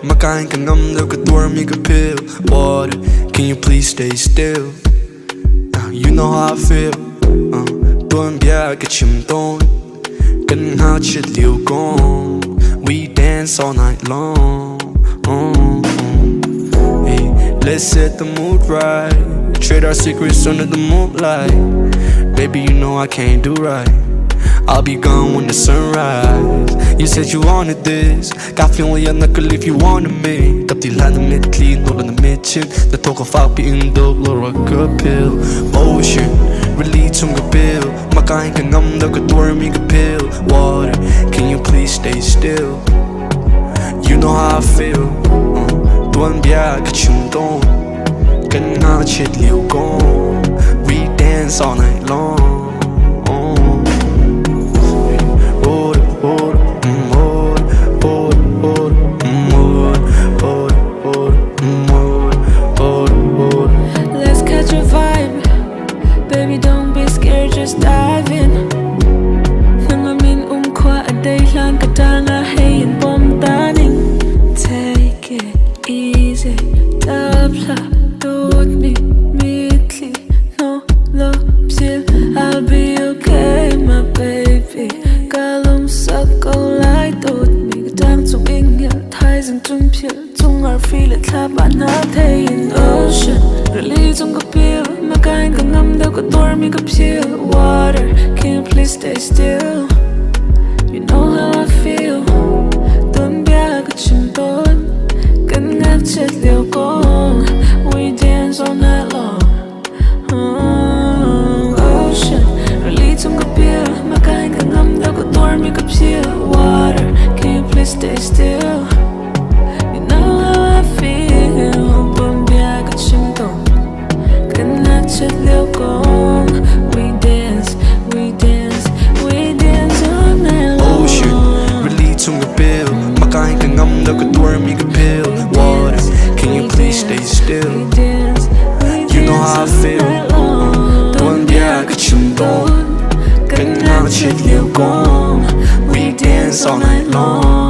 makain ka ngam daw ka dormi ka pill. Water, can you please stay still? You know how I feel. Tuan bia ka chim ton, kan ha chit liu gong. We dance all night long. Hey, let's set the mood right. Trade our secrets under the moonlight. Baby, you know I can't do right. I'll be gone when the sun rise. You said you wanted this. Got feeling ya knuckle if you wanted me. Tập thì là mid clean, nô là mid chin. The talk of out being dope, Laura good pill. Ocean, release some good pill. Makain ka ngam daw ka dormi ka pill. Water, can you please stay still? You know how I feel. Tuan bia ka chim don, kan nga chit liu gong. We dance all night long. Let's catch a vibe, baby, don't be scared, just dive in. Nangamin Khuaitizuu katanga hayin bom taning. Take it easy, tabla dot me mitli, no lawm still. I'll be okay, my baby. Kalum sako lai dot me katang cung ingya thai zang chung pil chung ar feel it lab na thay in ocean. Release on ka pill, makain ka ngam daw ka dormi ka pill. Water, can you please stay still? You know how I feel. Tuan bia ka chim ton, kan nga chat liu gong. We dance all night long. Ocean, release on ka pill, makain ka ngam daw ka dormi ka pill. Water, can you please stay still? You know how I feel. Tuan bia ka chim ton, kan nga chat liu gong. We dance, we dance, we dance all night long. Ocean, release on ka pill. Makain ka ngam daw ka dormi ka pill. Water, can you please stay still? You know how I feel. Tuan bia ka chim don, kan nga chit liu gong. We dance all night long.